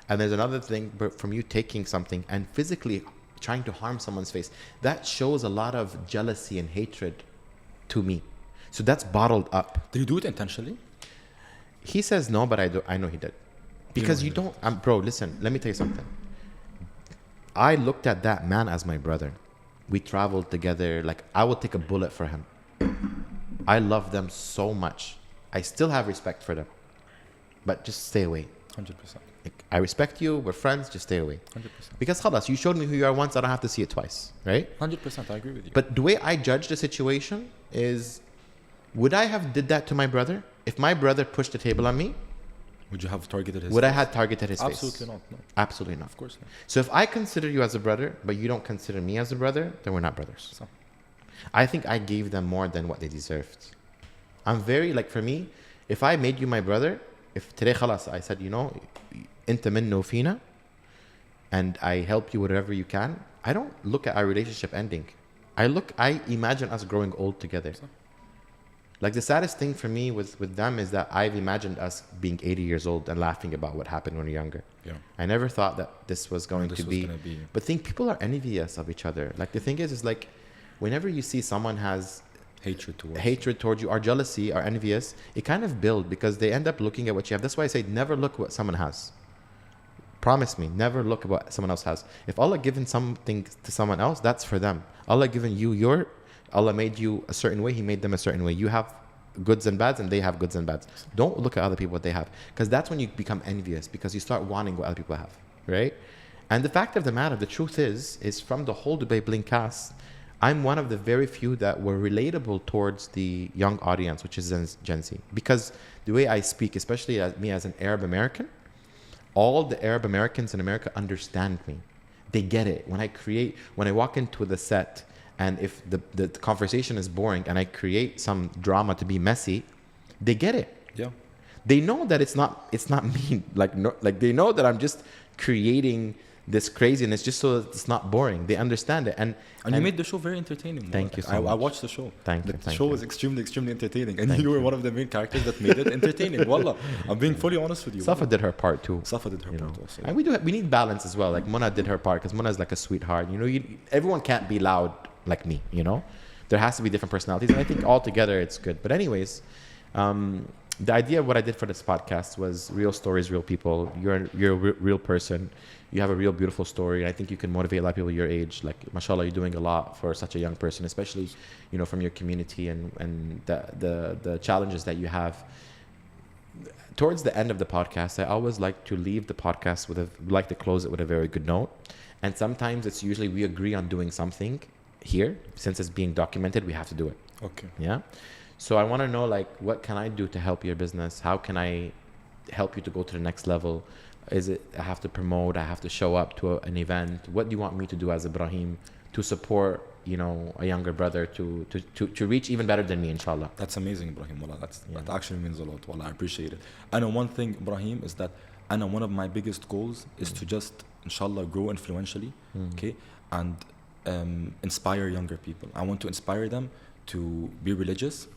and there's another thing from you taking something and physically trying to harm someone's face. That shows a lot of jealousy and hatred to me. So that's bottled up. Did you do it intentionally? He says no, but I know he did. Because you don't, bro, listen, let me tell you something. I looked at that man as my brother. We traveled together. Like, I would take a bullet for him. I love them so much. I still have respect for them. But just stay away. 100%. Like, I respect you. We're friends. Just stay away. 100%. Because, khalas, you showed me who you are once. I don't have to see it twice. Right? 100%. I agree with you. But the way I judge the situation is, would I have did that to my brother? If my brother pushed the table on me, would you have targeted his would face? I have targeted his face? Absolutely not. No. Absolutely not. Of course not. So if I consider you as a brother, but you don't consider me as a brother, then we're not brothers. So. I think I gave them more than what they deserved. I'm very, like, for me, if I made you my brother, if today khalas, I said, you know, inta minnu fina, and I help you whatever you can, I don't look at our relationship ending. I imagine us growing old together. So. Like, the saddest thing for me with them is that I've imagined us being 80 years old and laughing about what happened when we were younger. Yeah. I never thought that this was going to be. But think people are envious of each other. Like, the thing is like, whenever you see someone has hatred towards you, or jealousy, or envious, it kind of builds, because they end up looking at what you have. That's why I say never look what someone has. Promise me, never look at what someone else has. If Allah given something to someone else, that's for them. Allah given you Allah made you a certain way, He made them a certain way. You have goods and bads, and they have goods and bads. Don't look at other people what they have, because that's when you become envious, because you start wanting what other people have, right? And the fact of the matter, the truth is from the whole Dubai Bling cast, I'm one of the very few that were relatable towards the young audience, which is Gen Z. Because the way I speak, especially me as an Arab American, all the Arab Americans in America understand me. They get it. When I walk into the set, and if the conversation is boring and I create some drama to be messy, they get it. Yeah. They know that it's not me. Like they know that I'm just creating this craziness just so that it's not boring. They understand it. And you made the show very entertaining. Thank you so much. I watched the show. Thank you. The show was extremely entertaining. And you were one of the main characters that made it entertaining. Wallah. I'm being fully honest with you. Safa did her part too. Safa did her part also. And we need balance as well. Like Mona did her part, because Mona is like a sweetheart. You know, everyone can't be loud like me, you know? There has to be different personalities. And I think altogether it's good. But anyways, the idea of what I did for this podcast was real stories, real people. You're a real person. You have a real beautiful story. And I think you can motivate a lot of people your age. Like, mashallah, you're doing a lot for such a young person, especially, you know, from your community and the challenges that you have. Towards the end of the podcast, I always like to leave the podcast like to close it with a very good note. And sometimes it's usually we agree on doing something here. Since it's being documented, we have to do it. Okay. Yeah. So I want to know, like, what can I do to help your business? How can I help you to go to the next level? Is it I have to promote? I have to show up to an event? What do you want me to do as Ebraheem to support, you know, a younger brother to reach even better than me, inshallah? That's amazing, Ebraheem. Wallah, that actually means a lot. Wallah, I appreciate it. I know one thing, Ebraheem, is that one of my biggest goals is to just, inshallah, grow influentially, okay, and inspire younger people. I want to inspire them to be religious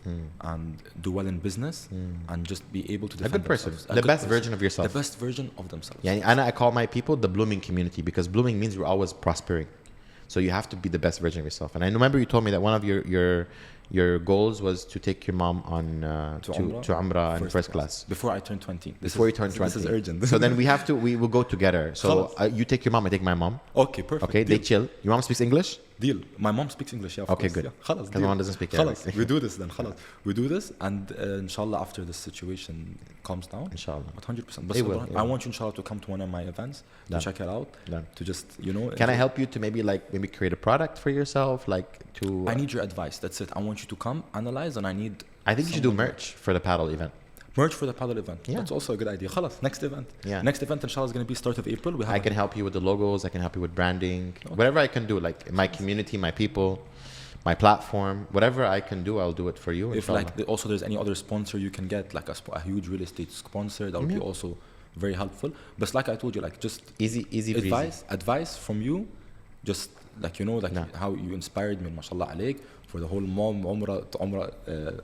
and do well in business and just be able to A defend good person. themselves. The best version of yourself. The best version of themselves. Yeah, and I call my people the blooming community because blooming means you're always prospering. So you have to be the best version of yourself. And I remember you told me that one of your goals was to take your mom on to Umrah in first class. Before I turn 20. Before you turn 20. This is urgent. So then we will go together. So you take your mom, I take my mom. Okay, perfect. Okay, they chill. Your mom speaks English? Deal. My mom speaks English. Yeah, of Okay, course. good. Yeah. خلاص, Because my mom doesn't speak خلاص. Arabic. We do this then. خلاص. We do this and inshallah after the situation calms down. Inshallah. 100%. But It will, I want you inshallah to come to one of my events to Done. check it out. Done. To just, you know. Can I help you to maybe create a product for yourself? Like to I need your advice. That's it. I want you to come, analyze, and I need. I think you should do merch for the paddle event. Merch for the paddle event. Yeah. That's also a good idea. خلاص. Next event. Yeah. Next event inshallah is going to be start of April. We have I can help you with the logos. I can help you with branding. Whatever I can do, like my community, my people, my platform, whatever I can do, I'll do it for you. If inshallah. like also there's any other sponsor you can get, like a huge real estate sponsor, that would be also very helpful. But like I told you, like just easy advice from you, just like you know, like how you inspired me, mashallah alayk, for the whole mom umrah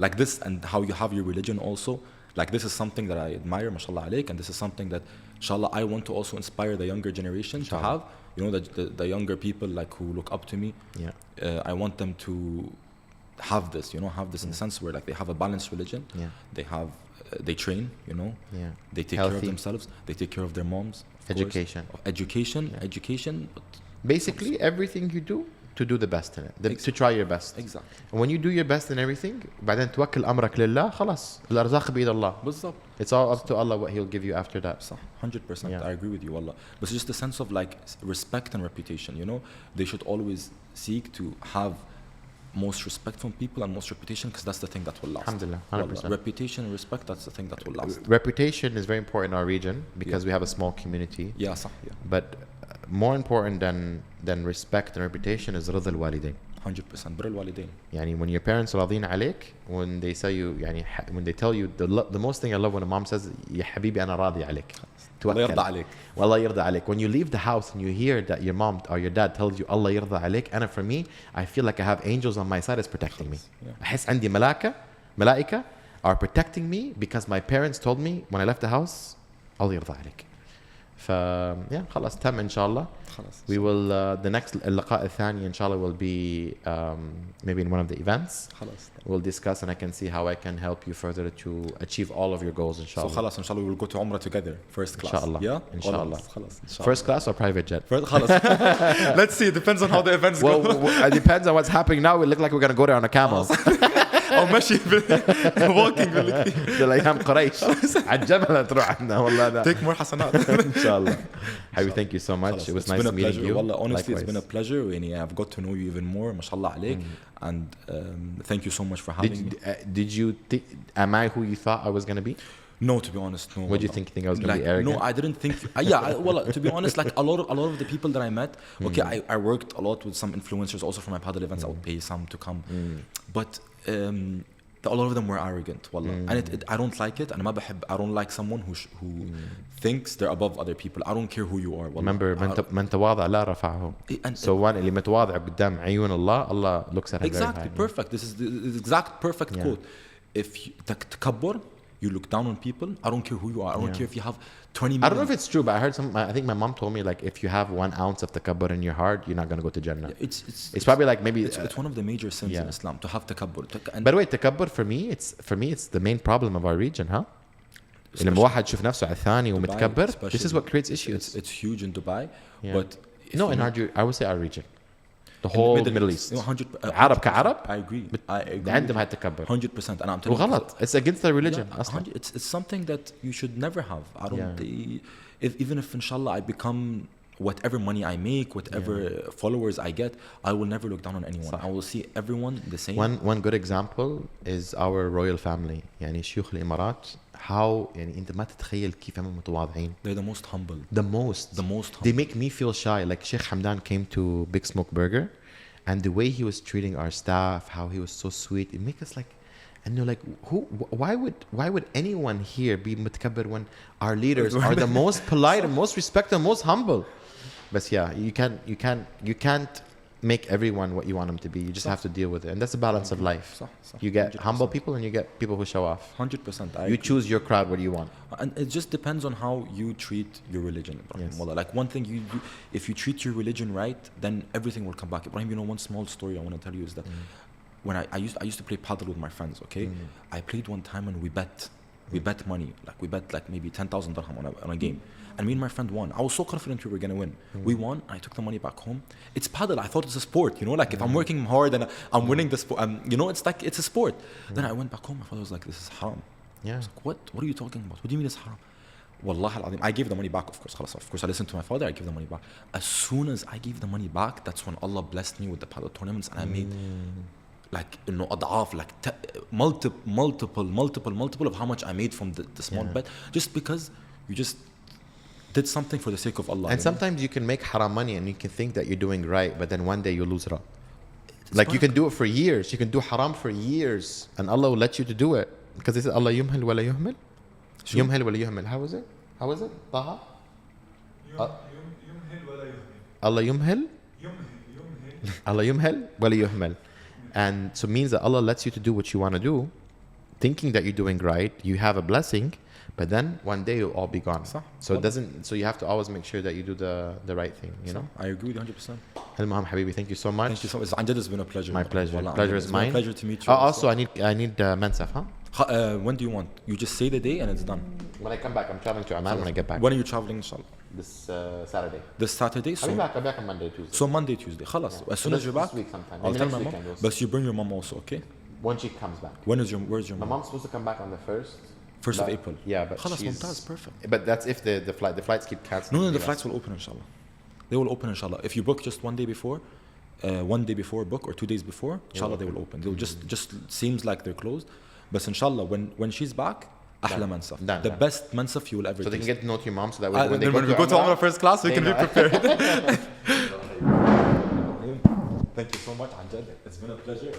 like this, and how you have your religion also. Like this is something that I admire, mashallah alayk, and this is something that inshallah I want to also inspire the younger generation to have. You know, the younger people like who look up to me. I want them to have this, you know, have this in the sense where like they have a balanced religion. They have they train, you know. They take care of themselves. They take care of their moms. Education. Education. But basically everything you do, to do the best in it, to try your best. Exactly. And when you do your best in everything, بعدين توكل أمرك لله خلاص الأرزاق بيد الله. بالضبط. It's all up to Allah what He'll give you after that. صح. 100%. I agree with you, wallah. But it's just a sense of like respect and reputation. You know, they should always seek to have most respect from people and most reputation, because that's the thing that will last. Alhamdulillah, 100%. Reputation and respect, that's the thing that will last. Reputation is very important in our region because we have a small community. Yeah, صح. But more important than respect and reputation is رضا الوالدين. 100% بر الوالدين. يعني when your parents راضين عليك, when they say you يعني when they tell you the most thing I love when a mom says يا حبيبي أنا راضي عليك. الله يرضى عليك. والله يرضى عليك. When you leave the house and you hear that your mom or your dad tells you الله يرضى عليك, and for me I feel like I have angels on my side as protecting me. أحس عندي ملائكة are protecting me because my parents told me when I left the house الله يرضى عليك. يا خلاص تم إن شاء الله. We will the next اللقاء الثاني إن شاء الله will be maybe in one of the events. We'll discuss and I can see how I can help you further to achieve all of your goals إن شاء الله. So خلاص إن شاء الله we will go to Umrah together first class. إن شاء الله. Yeah. إن شاء الله. خلاص. First class or private jet? خلاص. Let's see. It depends on how the events go. Well, it depends on what's happening now. We look like we're gonna go there on a camel. أو ماشي walking. بالأيام قريش على الجبل تروح عندنا والله ده. Take more حسنات. إن شاء الله. Happy, thank you so much. It was nice meeting you. والله honestly Likewise. it's been a pleasure. يعني I've got to know you even more. ما شاء الله عليك. And thank you so much for having me. Did you think? Am I who you thought I was gonna be? No, to be honest, no. What did you think? Think I was gonna be arrogant? No, I didn't think. Well, to be honest, like a lot of the people that I met. Okay, I worked a lot with some influencers also for my paddle events. I would pay some to come, but a lot of them were arrogant. Wallah. And I don't like it. And I don't like someone who thinks they're above other people. I don't care who you are. Wallah. Remember, من تواضع لا رفعه. So one اللي متواضع قدام عيون الله, Allah looks at him very high. Exactly, perfect. This is the exact perfect quote. If you تكبر, you look down on people. I don't care who you are. I don't care if you have 20 million. I don't know if it's true, but I heard I think my mom told me like if you have 1 ounce of takabbur in your heart, you're not gonna go to Jannah. It's probably like maybe it's one of the major sins in Islam to have takabbur. By the way, takabbur for me it's the main problem of our region, huh? لما واحد يشوف نفسه على الثاني ومتكبر, this is what creates issues. It's huge in Dubai, but no, in I would say our region. The whole Middle East. 100 عرب كعرب. I agree. عندهم هاي التكبر. 100%. And I'm telling وغلط. It's against their religion. Yeah, it's something that you should never have. I don't. Even if inshallah I become whatever money I make, whatever followers I get, I will never look down on anyone. I will see everyone the same. One good example is our royal family. يعني شيوخ الإمارات. How يعني أنت ما تتخيل كيف هم متواضعين. They're the most humble. The most humble. They make me feel shy. Like Sheikh Hamdan came to Big Smoke Burger, and the way he was treating our staff, how he was so sweet, it makes us like, and you're like, why would anyone here be mutakabbir when our leaders are the most polite and most respected and most humble? But yeah, you can't make everyone what you want them to be. You just have to deal with it, and that's the balance of life. صح. You get 100%. humble people and you get people who show off. 100%. You choose your crowd. What do you want? And it just depends on how you treat your religion, Ibrahim. Yes. Wallah. Like one thing, if you treat your religion right, then everything will come back. Ibrahim, you know, one small story I want to tell you is that when I used to play paddle with my friends, okay? I played one time and we bet money. Like we bet like maybe 10,000 dirham on a game. And me and my friend won. I was so confident we were going to win. We won. I took the money back home. It's paddle. I thought it's a sport. You know, like if I'm working hard and I'm winning the sport, you know, it's like, it's a sport. Then I went back home. My father was like, this is haram. Yeah. I was like, what are you talking about? What do you mean it's haram? Wallah al-azim. I gave the money back, of course. Khalas. Of course, I listened to my father. I gave the money back. As soon as I gave the money back, that's when Allah blessed me with the paddle tournaments. And I made like, you know, ad'af, like multiple of how much I made from the small bet. Just because you just did something for the sake of Allah. And sometimes you can make haram money and you can think that you're doing right, but then one day you lose it up. Like you can do it for years. You can do haram for years and Allah will let you to do it. Because they said Allah yumhil wa la yuhmil. Yumhil wa la yuhmil. How is it? How is it? Taha? Allah yumhil? Allah yumhil wa la yuhmil. And so it means that Allah lets you to do what you want to do, thinking that you're doing right. You have a blessing. But then one day it'll all be gone. So it doesn't. So you have to always make sure that you do the right thing. You know. I agree with you 100%. Al-Muham Habibi, thank you so much. Thank you so much. Anjad, it's been a pleasure. My pleasure. Wallah, Pleasure Anjad, is it's been mine. a pleasure to meet you. Also, I need Mansaf, huh? When do you want? You just say the day and it's done. When I come back, I'm traveling to Amman. When I get back When are you traveling, inshallah? this Saturday. This Saturday. I'll be back on Monday, Tuesday. So Monday, Tuesday. Khalas. As soon as you're back, This week sometime. I'll Maybe tell next my weekend mom. we'll But you bring your mom also, okay? When she comes back. Where's your My mom? mom's supposed to come back on the 1st. 1st of April. Yeah, but Khalas, she's... Mumtaz, perfect. But that's if the flights keep canceling. No, the flights will open, inshallah. They will open, inshallah. If you book just one day before book or 2 days before, inshallah, they will open. They'll just seems like they're closed. But inshallah, when she's back, ahla mansaf. The best mansaf you will ever So they can get to know your mom so that when when we go to Umrah first class, we can be prepared. Thank you so much, Anjad. It's been a pleasure.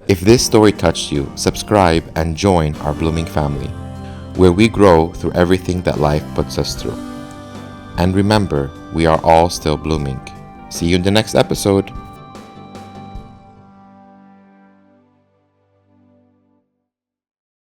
If this story touched you, subscribe and join our blooming family, where we grow through everything that life puts us through. And remember, we are all still blooming. See you in the next episode.